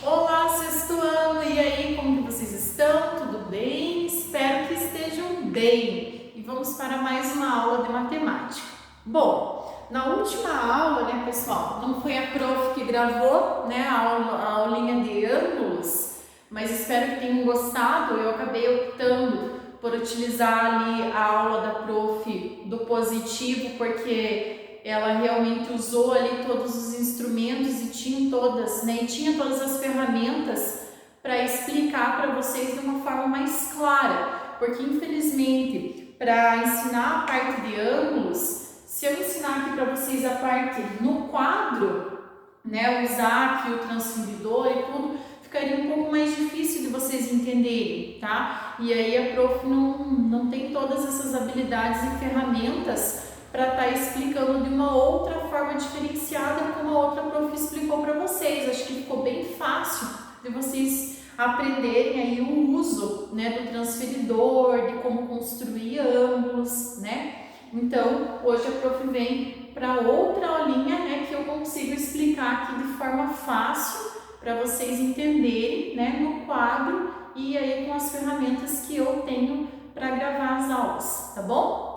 Olá, sexto ano! E aí, como que vocês estão? Tudo bem? Espero que estejam bem. E vamos para mais uma aula de matemática. Bom, na última aula, né, pessoal, não foi a prof que gravou, né, a aulinha de ângulos, mas espero que tenham gostado. Eu acabei optando por utilizar ali a aula da prof do positivo, porque ela realmente usou ali todos os instrumentos e tinha todas, né? E tinha todas as ferramentas para explicar para vocês de uma forma mais clara, porque infelizmente para ensinar a parte de ângulos, se eu ensinar aqui para vocês a parte no quadro, né? Usar aqui o transferidor e tudo, ficaria um pouco mais difícil de vocês entenderem, tá? E aí a prof não tem todas essas habilidades e ferramentas para estar explicando de uma outra forma diferenciada como a outra prof explicou para vocês. Acho que ficou bem fácil de vocês aprenderem aí o uso, né, do transferidor, de como construir ângulos, né? Então, hoje a prof vem para outra aulinha, né, que eu consigo explicar aqui de forma fácil para vocês entenderem, né, no quadro e aí com as ferramentas que eu tenho para gravar as aulas, tá bom?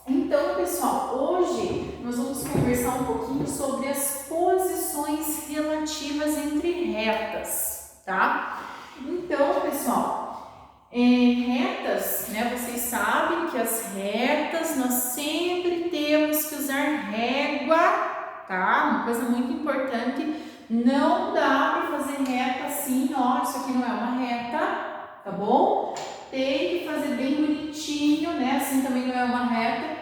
Então, pessoal, hoje nós vamos conversar um pouquinho sobre as posições relativas entre retas, tá? Então, pessoal, retas, né? Vocês sabem que as retas nós sempre temos que usar régua, tá? Uma coisa muito importante, não dá para fazer reta assim, ó, isso aqui não é uma reta, tá bom? Tem que fazer bem bonitinho, né? Assim também não é uma reta.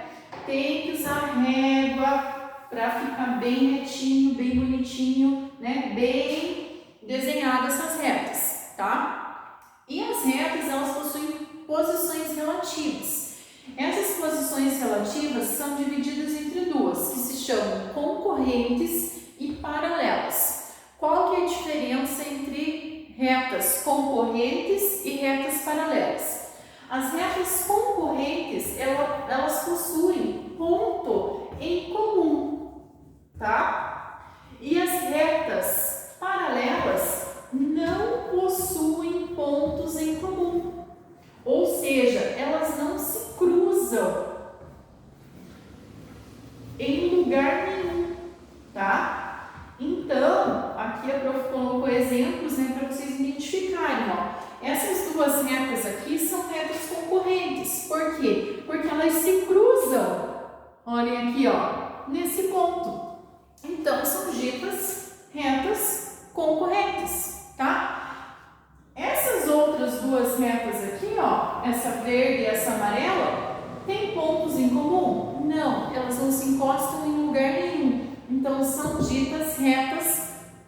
Tem que usar régua para ficar bem retinho, bem bonitinho, né? Bem desenhadas essas retas, tá? E as retas, elas possuem posições relativas. Essas posições relativas são divididas entre duas, que se chamam concorrentes e paralelas. Qual que é a diferença entre retas concorrentes e retas paralelas? As retas concorrentes, elas possuem ponto em comum, tá? E as retas paralelas não possuem pontos em comum, ou seja, elas não se cruzam em lugar nenhum, tá? Então, aqui a prof colocou exemplos, né, para vocês identificarem, ó. Essas duas retas aqui são retas concorrentes. Por quê? Porque elas se cruzam. Olhem aqui, ó, nesse ponto. Então, são ditas retas concorrentes, tá? Essas outras duas retas aqui, ó, essa verde e essa amarela, tem pontos em comum? Não, elas não se encostam em lugar nenhum. Então, são ditas retas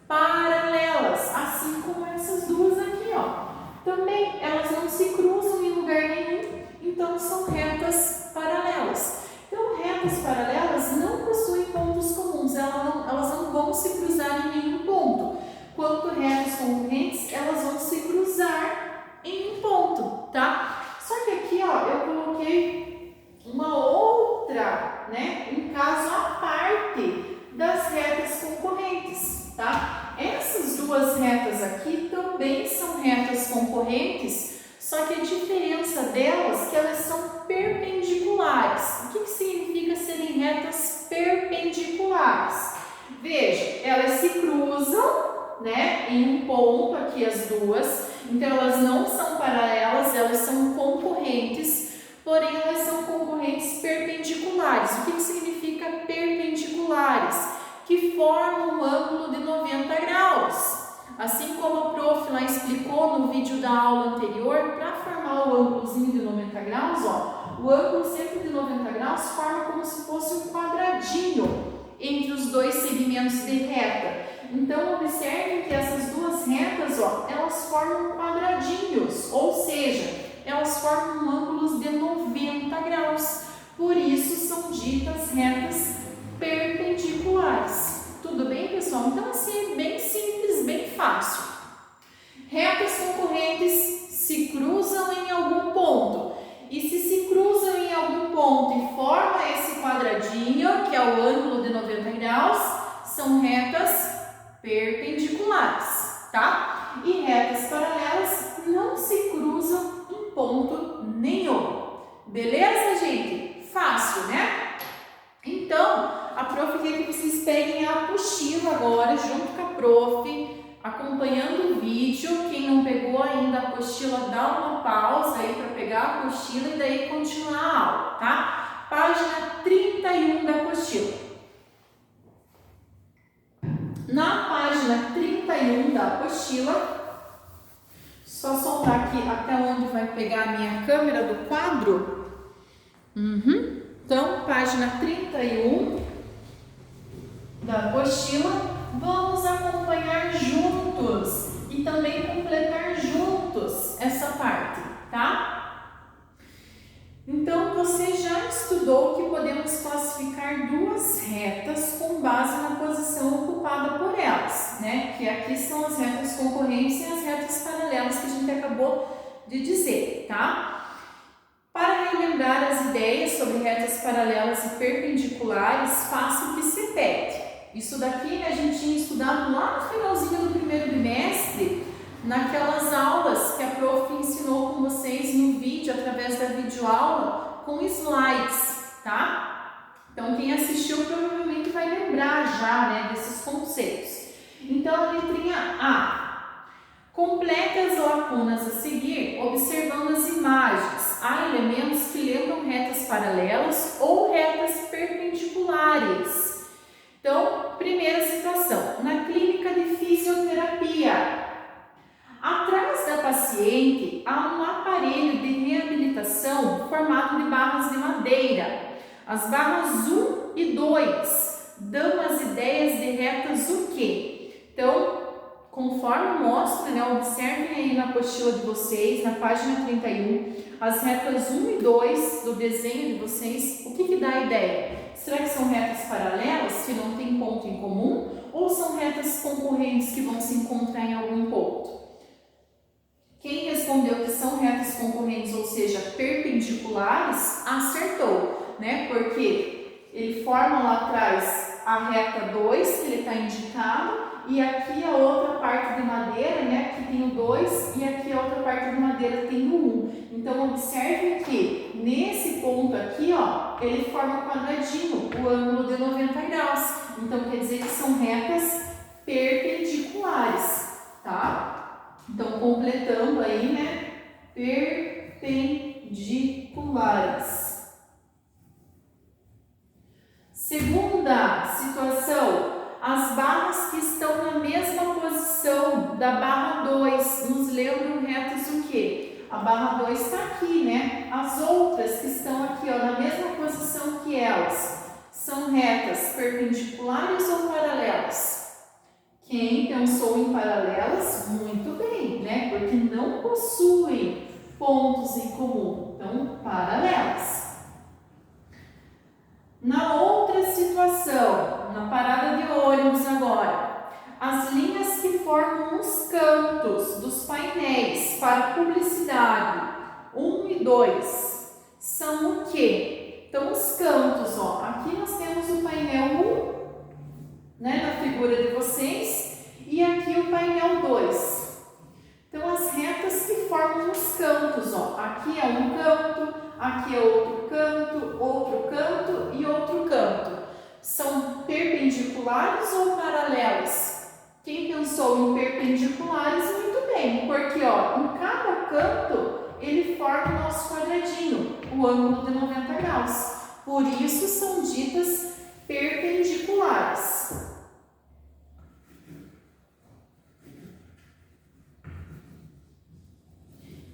paralelas, assim como essas duas aqui, ó. Também elas não se cruzam em lugar nenhum, então são retas paralelas. Então, retas paralelas não possuem pontos comuns, elas não vão se cruzar em nenhum ponto. Quanto retas concorrentes, elas vão se cruzar em um ponto, tá? Só que aqui, ó, eu coloquei uma outra, né, um caso à parte das retas concorrentes, tá? Essas duas retas aqui também são retas concorrentes, só que a diferença delas é que elas são perpendiculares. O que significa serem retas perpendiculares? Veja, elas se cruzam, né, em um ponto aqui as duas, então elas não são paralelas, elas são concorrentes, porém elas são concorrentes perpendiculares. O que significa perpendiculares? Que formam um ângulo de 90 graus. Assim como a prof lá explicou no vídeo da aula anterior, para formar o ângulozinho de 90 graus, ó, o ângulo sempre de 90 graus forma como se fosse um quadradinho entre os dois segmentos de reta. Então, observem que essas duas retas, ó, elas formam quadradinhos, ou seja, elas formam ângulos de 90 graus. Por isso, são ditas retas perpendiculares. Tudo bem, pessoal? Então, assim, é bem simples, bem fácil. Retas concorrentes se cruzam em algum ponto. E se cruzam em algum ponto e forma esse quadradinho, que é o ângulo de 90 graus, são retas perpendiculares, tá? E retas paralelas não se cruzam em ponto nenhum. Beleza, gente? Fácil, né? Então, a prof quer que vocês peguem a apostila agora, junto com a prof, acompanhando o vídeo. Quem não pegou ainda a apostila, dá uma pausa aí para pegar a apostila e daí continuar a aula, tá? Página 31 da apostila. Na página 31 da apostila, só soltar aqui até onde vai pegar a minha câmera do quadro. Então, página 31 da apostila, vamos acompanhar juntos e também completar juntos essa parte, tá? Então, você já estudou que podemos classificar duas retas com base na posição ocupada por elas, né? Que aqui são as retas concorrentes e as retas paralelas que a gente acabou de dizer, tá? Para relembrar as ideias sobre retas paralelas e perpendiculares, faça o que se pede. Isso daqui, né, a gente tinha estudado lá no finalzinho do primeiro bimestre, naquelas aulas que a prof ensinou com vocês no vídeo, através da videoaula, com slides, tá? Então, quem assistiu provavelmente vai lembrar já, né, desses conceitos. Então, a letrinha A. Complete as lacunas a seguir, observando as imagens. Há elementos que lembram retas paralelas ou retas perpendiculares. Então, primeira situação, na clínica de fisioterapia. Atrás da paciente há um aparelho de reabilitação formado de barras de madeira. As barras 1 e 2 dão as ideias de retas o quê? Então, conforme mostra, né, observem aí na apostila de vocês, na página 31, as retas 1 e 2 do desenho de vocês, o que dá a ideia? Será que são retas paralelas que não têm ponto em comum? Ou são retas concorrentes que vão se encontrar em algum ponto? Quem respondeu que são retas concorrentes, ou seja, perpendiculares, acertou, né? Porque ele forma lá atrás a reta 2, que ele está indicado, e aqui a outra parte de madeira, né? Aqui tem o 2 e aqui a outra parte de madeira tem o 1. Então, observe que nesse ponto aqui, ó, ele forma um quadradinho, o ângulo de 90 graus. Então, quer dizer que são retas perpendiculares, tá? Então, completando aí, né? Perpendiculares. Segunda situação, as barras que estão na mesma posição da barra 2 nos lembram retas o quê? A barra 2 está aqui, né? As outras que estão aqui, ó, na mesma posição que elas, são retas perpendiculares ou paralelas? Quem pensou em paralelas, muito bem, né? Porque não possuem pontos em comum, então paralelas. Na outra situação, na parada de ônibus agora, as linhas que formam os cantos dos painéis para publicidade 1 e 2 são o quê? Então, os cantos, ó, aqui nós temos o painel 1, né, na figura de vocês, e aqui o painel 2. Então, as retas que formam os cantos, ó, aqui é um canto, aqui é outro canto e outro canto. São perpendiculares ou paralelos? Quem pensou em perpendiculares, muito bem, porque, ó, em cada canto ele forma o nosso quadradinho, o ângulo de 90 graus. Por isso são ditas perpendiculares.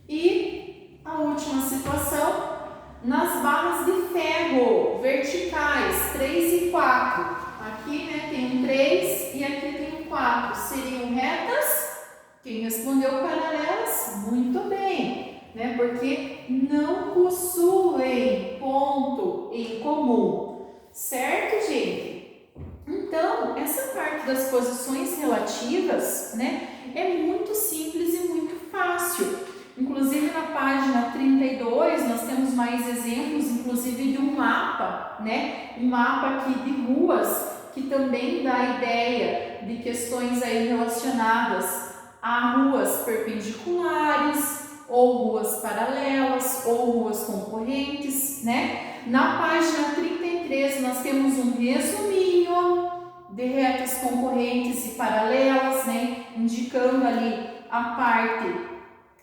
E a última situação, nas barras de ferro verticais 3 e 4. Aqui, né, tem um 3 e aqui tem um 4. Seriam retas? Quem respondeu paralelas? Muito bem, né, porque não possuem ponto em comum. Certo, gente? Então, essa parte das posições relativas, né, é muito simples e muito fácil. Inclusive, na página 32, nós temos mais exemplos, inclusive de um mapa, né? Um mapa aqui de ruas, que também dá ideia de questões aí relacionadas há ruas perpendiculares, ou ruas paralelas, ou ruas concorrentes, né? Na página 33 nós temos um resuminho de retas concorrentes e paralelas, né? Indicando ali a parte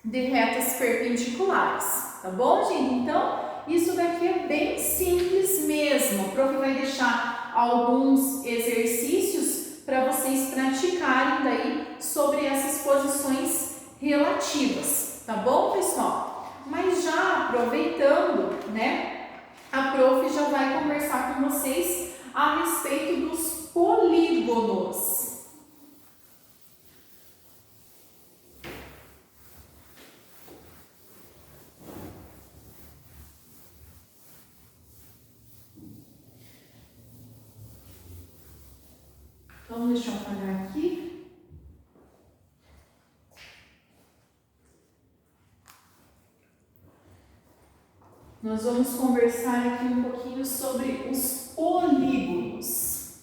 de retas perpendiculares, tá bom, gente? Então, isso daqui é bem simples mesmo. O prof vai deixar alguns exercícios para vocês praticarem daí sobre essas posições relativas, tá bom, pessoal? Mas já aproveitando, né, a prof já vai conversar com vocês a respeito dos polígonos. Então, deixa eu apagar aqui. Nós vamos conversar aqui um pouquinho sobre os polígonos.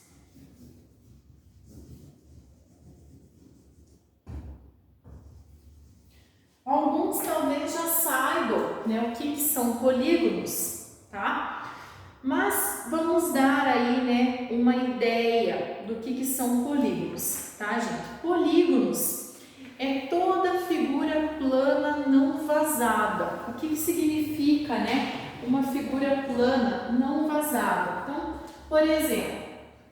Alguns talvez já saibam, né, o que são polígonos, tá? Mas vamos dar aí, né, uma ideia do que são polígonos, tá, gente? Polígonos é toda figura plana não vazada. O que significa, né, uma figura plana não vazada? Então, por exemplo,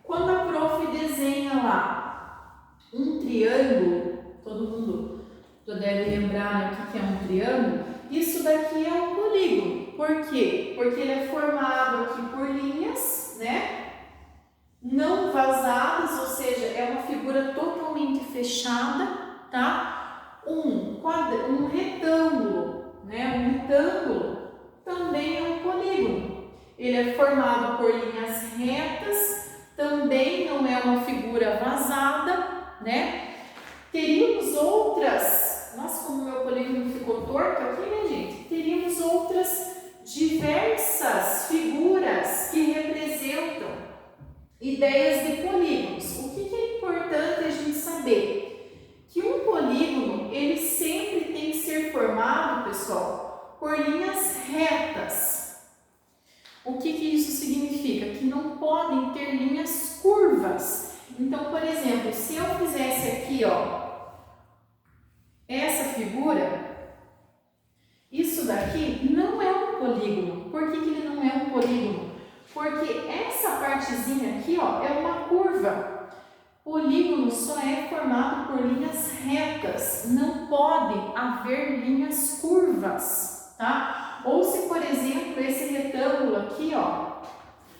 quando a prof desenha lá um triângulo, todo mundo já deve lembrar, né, o que é um triângulo, isso daqui é um polígono. Por quê? Porque ele é formado aqui por linhas, né, não vazadas, ou seja, é uma figura totalmente fechada, tá? Um retângulo, né, um retângulo também é um polígono. Ele é formado por linhas retas, também não é uma figura vazada, né? Teríamos outras, nossa, como meu polígono ficou torto aqui, né, gente? Teríamos outras diversas figuras que representam ideias de polígonos. O que é importante a gente saber? Que um polígono, ele sempre tem que ser formado, pessoal, por linhas retas. O que isso significa? Que não podem ter linhas curvas. Então, por exemplo, se eu fizesse aqui, ó, essa figura, isso daqui não é um polígono. Por que ele não é um polígono? Porque essa partezinha aqui, ó, é uma curva. Polígono só é formado por linhas retas, não pode haver linhas curvas, tá? Ou se, por exemplo, esse retângulo aqui, ó,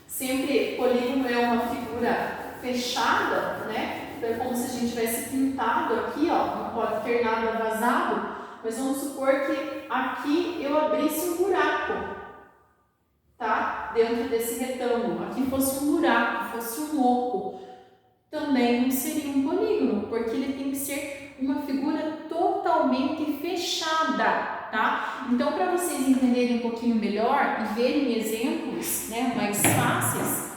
sempre polígono é uma figura fechada, né? Então é como se a gente tivesse pintado aqui, ó, não pode ter nada vazado, mas vamos supor que aqui eu abrisse um buraco, tá? Dentro desse retângulo, aqui fosse um buraco, fosse um oco, também não seria um polígono, porque ele tem que ser uma figura totalmente fechada, tá? Então, para vocês entenderem um pouquinho melhor e verem exemplos, né, mais fáceis,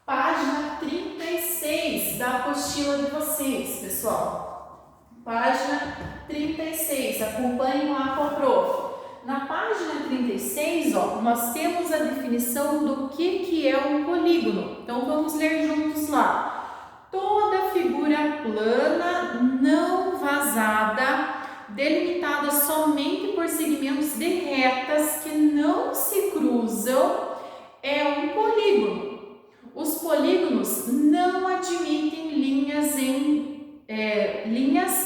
página 36 da apostila de vocês, pessoal. Página 36, acompanhem lá com a prof. Na página 36, ó, nós temos a definição do que é um polígono. Então, vamos ler juntos lá. Toda figura plana, não vazada, delimitada somente por segmentos de retas que não se cruzam, é um polígono. Os polígonos não admitem linhas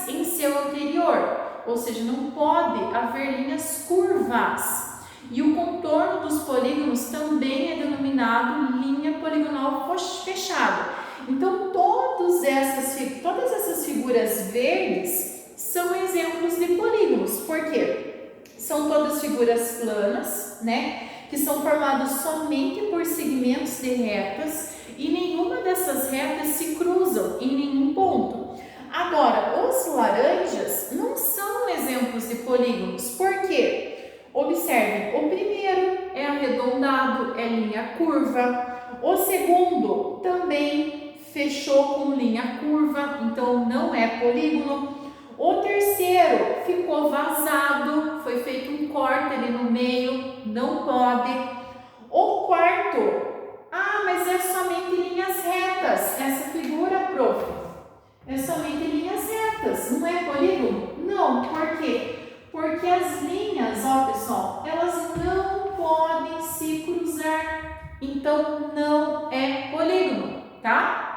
em seu anterior, ou seja, não pode haver linhas curvas. E o contorno dos polígonos também é denominado linha poligonal fechada. Então, todas essas figuras verdes são exemplos de polígonos. Por quê? São todas figuras planas, né? Que são formadas somente por segmentos de retas e nenhuma dessas retas se cruzam em nenhum ponto. Agora, os laranjas não são exemplos de polígonos. Por quê? Observem, o primeiro é arredondado, é linha curva. O segundo também fechou com linha curva, então não é polígono. O terceiro ficou vazado, foi feito um corte ali no meio, não pode. O quarto, mas é somente linhas retas. Essa figura, prof, é somente linhas retas, não é polígono? Não, por quê? Porque as linhas, ó pessoal, elas não podem se cruzar, então não é polígono, tá?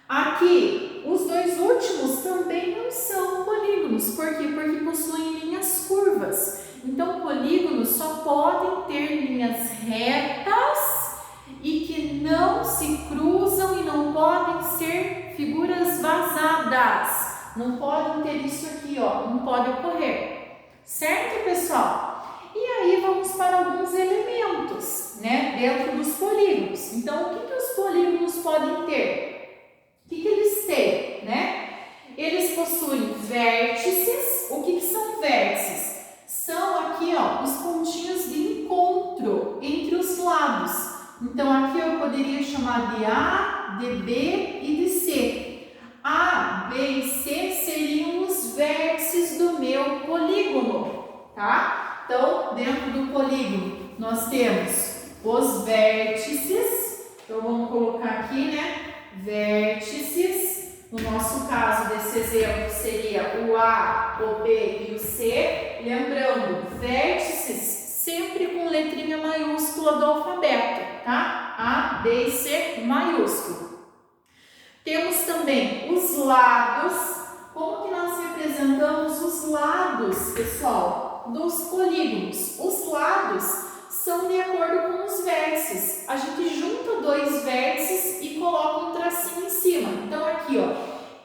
Aqui, os dois últimos também não são polígonos, por quê? Porque possuem linhas curvas, então polígonos só podem ter linhas retas e que não se cruzam e não podem ser figuras vazadas. Não podem ter isso aqui, ó, não pode ocorrer. Certo, pessoal? E aí vamos para alguns elementos, né, dentro dos polígonos. Então, o que os polígonos podem ter? O que eles têm, né? Eles possuem vértices. O que são vértices? São aqui, ó, os pontinhos de encontro entre os lados. Então, aqui eu poderia chamar de A, de B e de C. A, B e C seriam os vértices do meu polígono, tá? Então, dentro do polígono, nós temos os vértices. Então, vamos colocar aqui, né? Vértices. No nosso caso, desse exemplo, seria o A, o B e o C. Lembrando, vértices sempre com letrinha maiúscula do alfabeto, tá? A, B e C maiúsculo. Temos também os lados. Como que nós representamos os lados, pessoal, dos polígonos? Os lados são de acordo com os vértices. A gente junta dois vértices e coloca um tracinho em cima. Então, aqui, ó,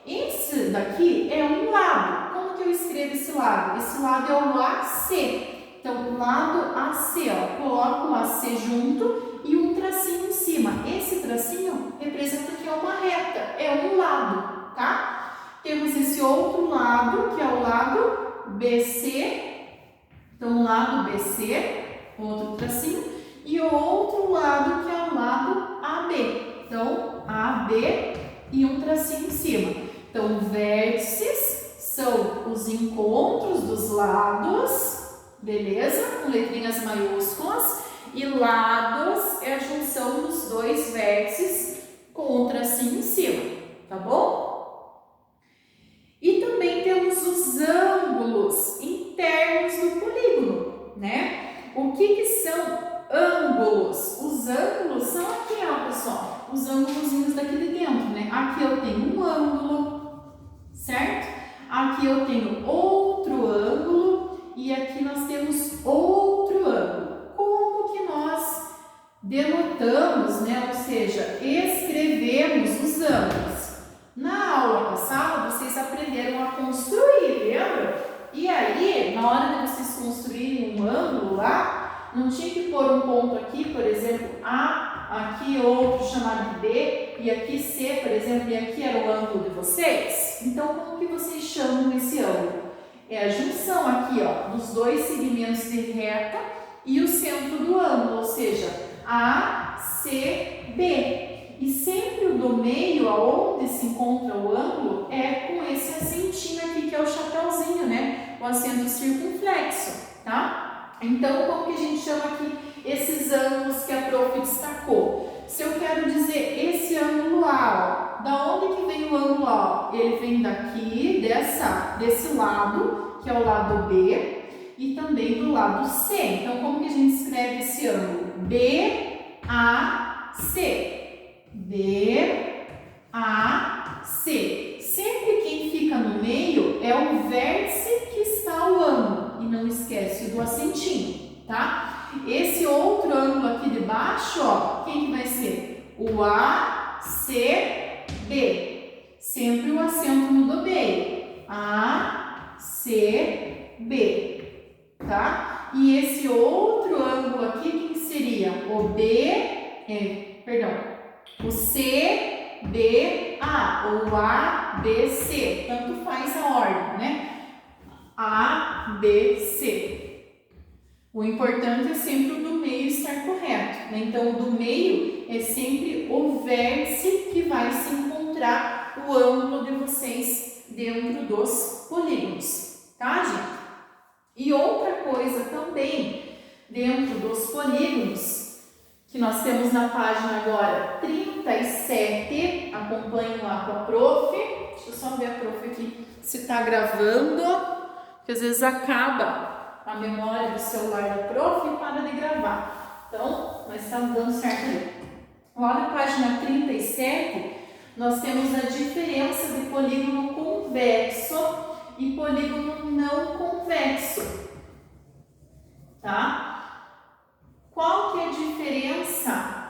esse daqui é um lado. Como que eu escrevo esse lado? Esse lado é o AC. Então, o lado AC, ó, coloco o AC junto e um tracinho em cima. Esse tracinho representa que é uma reta, é um lado, tá? Temos esse outro lado, que é o lado BC. Então, o lado BC, outro tracinho. E o outro lado, que é o lado AB. Então, AB e um tracinho em cima. Então, vértices são os encontros dos lados, beleza? Com letrinhas maiúsculas. E lados é a junção dos dois vértices com um tracinho em cima, tá bom? E também temos os ângulos internos do polígono, né? O que são ângulos? Os ângulos são aqui, ó, pessoal, os ângulozinhos daqui de dentro, né? Aqui eu tenho um ângulo, certo? Aqui eu tenho outro ângulo e aqui nós temos outro ângulo. Como que nós denotamos, né? Ou seja, escrevemos os ângulos? Na aula passada, vocês aprenderam a construir, lembra? E aí, na hora de vocês construírem um ângulo lá, não tinha que pôr um ponto aqui, por exemplo, A, aqui outro chamado de B, e aqui C, por exemplo, e aqui era o ângulo de vocês? Então, como que vocês chamam esse ângulo? É a junção aqui, ó, dos dois segmentos de reta e o centro do ângulo, ou seja, A, C, B. E sempre o do meio, aonde se encontra o ângulo, é com esse acentinho aqui, que é o chapéuzinho, né? O acento circunflexo, tá? Então, como que a gente chama aqui esses ângulos que a prof destacou? Se eu quero dizer esse ângulo A, ó, da onde que vem o ângulo A? Ele vem daqui, desse lado, que é o lado B, e também do lado C. Então, como que a gente escreve esse ângulo? B, A, C. B, A, C. Sempre quem fica no meio é o vértice que está o ângulo. E não esquece do acentinho, tá? Esse outro ângulo aqui de baixo, ó, quem que vai ser? O A, C, B. Sempre o acento no do meio. A, C, B. Tá? E esse outro ângulo aqui, quem seria? O o C, B, A, ou A, B, C. Tanto faz a ordem, né? A, B, C. O importante é sempre o do meio estar correto, né? Então, o do meio é sempre o vértice que vai se encontrar o ângulo de vocês dentro dos polígonos, tá, gente? E outra coisa também, dentro dos polígonos, que nós temos na página agora 37, acompanhem lá com a prof. Deixa eu só ver a prof aqui se está gravando, porque às vezes acaba a memória do celular da prof e para de gravar. Então, nós estamos dando certo ali. Lá na página 37, nós temos a diferença de polígono convexo e polígono não convexo, tá? Qual que é a diferença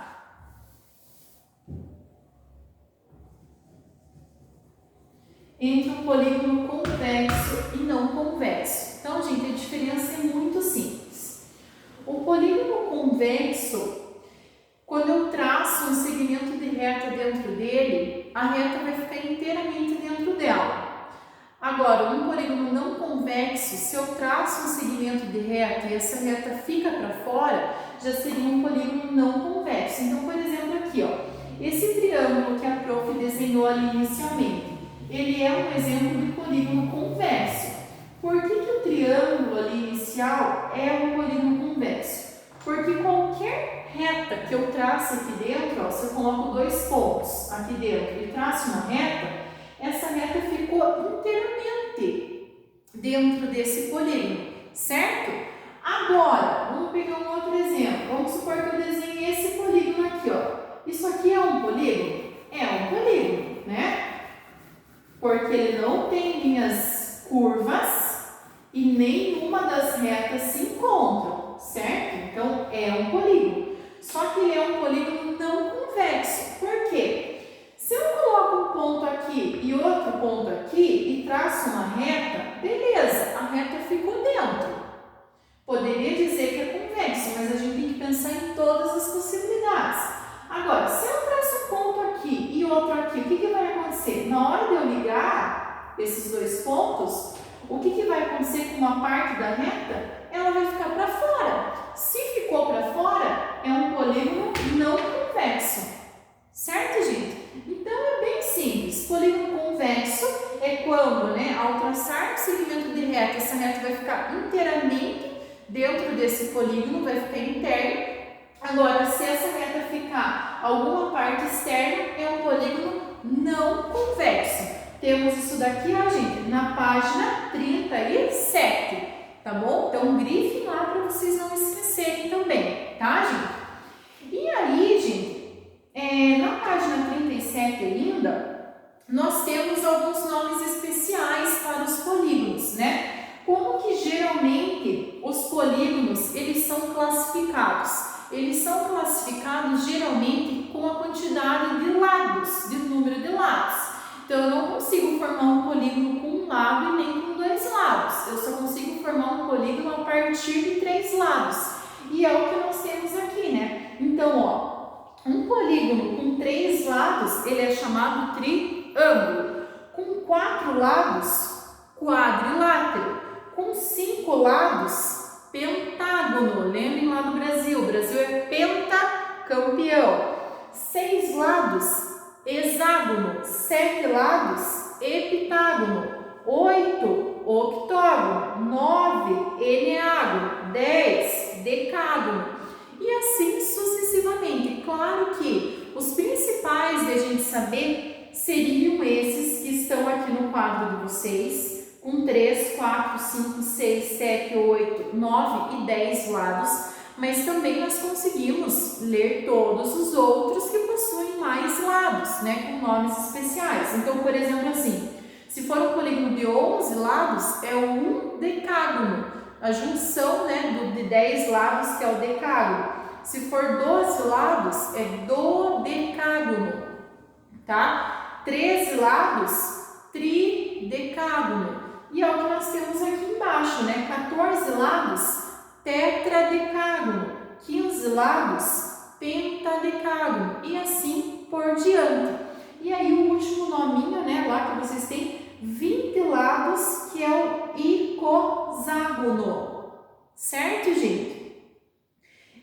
entre o polígono convexo e não convexo? Então, gente, a diferença é muito simples. O polígono convexo, quando eu traço um segmento de reta dentro dele, a reta vai ficar inteiramente dentro dela. Agora, um polígono não convexo, se eu traço um segmento de reta e essa reta fica para fora, já seria um polígono não convexo. Então, por exemplo, aqui, ó, esse triângulo que a prof desenhou ali inicialmente, ele é um exemplo de polígono convexo. Por que o triângulo ali inicial é um polígono convexo? Porque qualquer reta que eu traço aqui dentro, ó, se eu coloco dois pontos aqui dentro e traço uma reta, essa reta ficou inteiramente dentro desse polígono, certo? Agora, vamos pegar um outro exemplo. Vamos supor que eu desenhe esse polígono aqui, ó. Isso aqui é um polígono? É um polígono, né? Porque ele não tem linhas curvas e nenhuma das retas se encontram, certo? Então, é um polígono. Só que ele é um polígono não convexo. Por quê? Se eu coloco um ponto aqui e outro ponto aqui e traço uma reta, beleza, a reta ficou dentro. Poderia dizer que é convexo, mas a gente tem que pensar em todas as possibilidades. Agora, se eu traço um ponto aqui e outro aqui, o que vai acontecer? Na hora de eu ligar esses dois pontos, o que vai acontecer com uma parte da reta? Ela vai ficar para fora. Se ficou para fora, é um polígono não convexo. Certo, gente? Então, é bem simples. Polígono convexo é quando, né, ao traçar um segmento de reta, essa reta vai ficar inteiramente dentro desse polígono, vai ficar interno. Agora, se essa reta ficar alguma parte externa, é um polígono não convexo. Temos isso daqui, ó, gente, na página 37, tá bom? Então, grifem lá para vocês não esquecerem também, tá, gente? E aí, gente, na página 37 ainda, nós temos alguns nomes especiais para os polígonos, né? Como que geralmente os polígonos, eles são classificados? Eles são classificados geralmente com a quantidade de lados, de número de lados. Então, eu não consigo formar um polígono com um lado e nem com dois lados. Eu só consigo formar um polígono a partir de 3 lados. E é o que nós temos aqui, né? Então, ó, um polígono com 3 lados, ele é chamado triângulo. Com 4 lados, quadrilátero. Com 5 lados, pentágono. Lembrem lá do Brasil. O Brasil é pentacampeão. 6 lados, hexágono. 7 lados, heptágono. 8, octógono. 9, eneágono. 10, decágono. E assim sucessivamente. Claro que os principais de a gente saber seriam esses que estão aqui no quadro de vocês, com 3, 4, 5, 6, 7, 8, 9 e 10 lados, mas também nós conseguimos ler todos os outros que possuem mais lados, né, com nomes especiais. Então, por exemplo, assim, se for um polígono de 11 lados, é um decágono. A junção, né, de 10 lados, que é o decágono. Se for 12 lados, é dodecágono, tá? 13 lados, tridecágono. E é o que nós temos aqui embaixo, né? 14 lados, tetradecágono. 15 lados, pentadecágono. E assim por diante. E aí o último nominho, né, lá que vocês têm, 20 lados, que é o icoságono, certo, gente?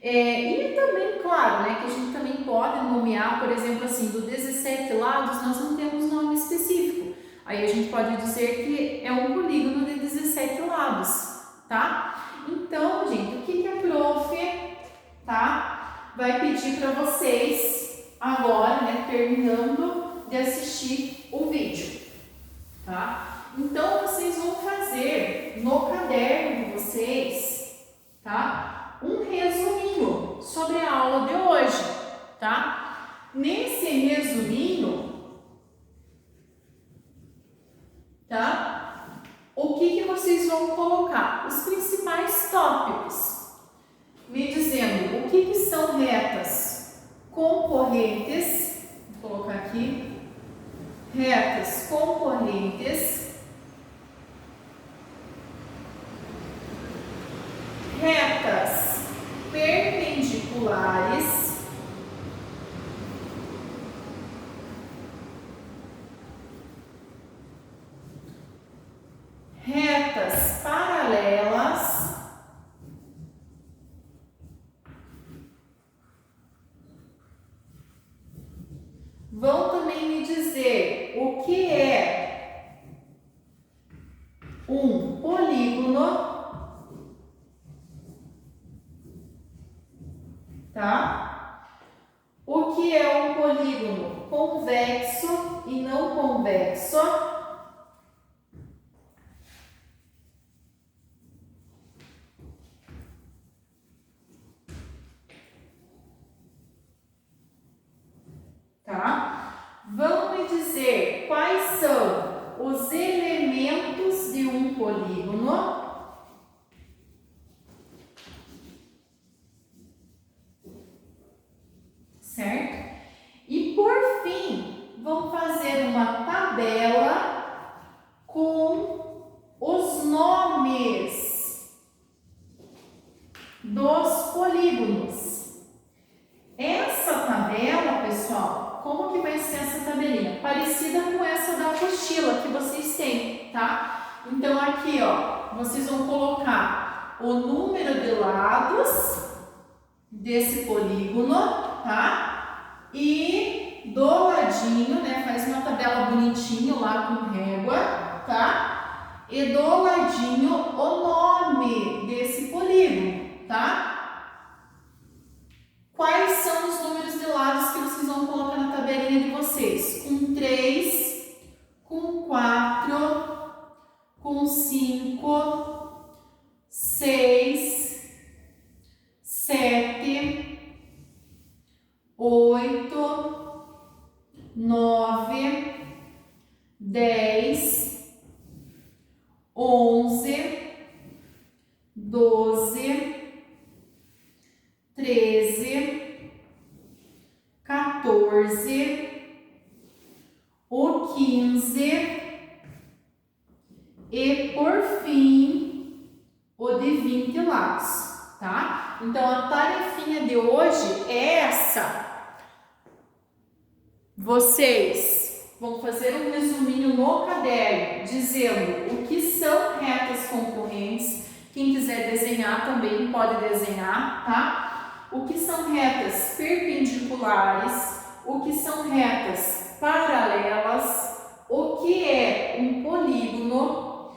E também, claro, né, que a gente também pode nomear, por exemplo, assim, do 17 lados, nós não temos nome específico. A Aí a gente pode dizer que é um polígono de 17 lados, tá? Então, gente, o que a prof, tá, vai pedir para vocês agora, né, terminando de assistir o vídeo, tá? Então, vocês vão fazer no caderno de vocês, tá, um resuminho sobre a aula de hoje, tá? Nesse resuminho, tá, o que vocês vão colocar? Os principais tópicos, me dizendo o que são retas concorrentes, vou colocar aqui, retas concorrentes, retas perpendiculares, retas paralelas, vão também me dizer o que é um polígono, tá? O que é um polígono convexo e não convexo? Tá? Vão me dizer quais são os elementos de um polígono. Certo? E por fim, vão fazer uma tabela com os nomes dos polígonos. Essa tabela, pessoal, como que vai ser essa tabelinha? Parecida com essa da apostila que vocês têm, tá? Então aqui, ó, vocês vão colocar o número de lados desse polígono, tá? E do ladinho, né, faz uma tabela bonitinho lá com régua, tá? E do ladinho o nome desse polígono, tá? Quais são os números de lados que vocês vão colocar na tabelinha de vocês? Com 3, com 4, com 5, 6, 7, 8, 9, 10, 11, 12, 13, 14, o 15 e, por fim, o de 20 lados, tá? Então, a tarefinha de hoje é essa. Vocês vão fazer um resuminho no caderno, dizendo o que são retas concorrentes. Quem quiser desenhar também pode desenhar, tá? O que são retas perpendiculares, o que são retas paralelas, o que é um polígono,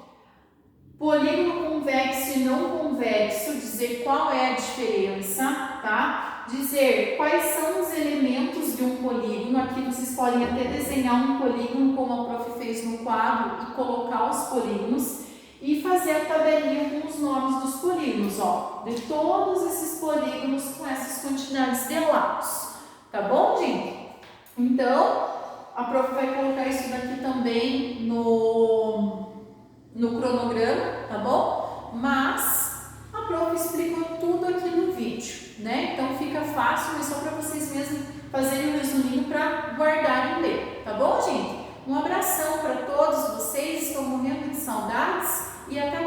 polígono convexo e não convexo, dizer qual é a diferença, tá? Dizer quais são os elementos de um polígono. Aqui vocês podem até desenhar um polígono como a prof fez no quadro e colocar os polígonos e fazer a tabelinha com os nomes dos polígonos, ó, de todos esses polígonos com essas quantidades de lados, tá bom, gente? Então, a prof vai colocar isso daqui também no cronograma, tá bom? Mas a prof explicou tudo aqui no vídeo, né? Então fica fácil, mas só para vocês mesmos fazerem um resuminho para guardarem e ler, tá bom, gente? Um abração para todos vocês, estou morrendo de saudades e até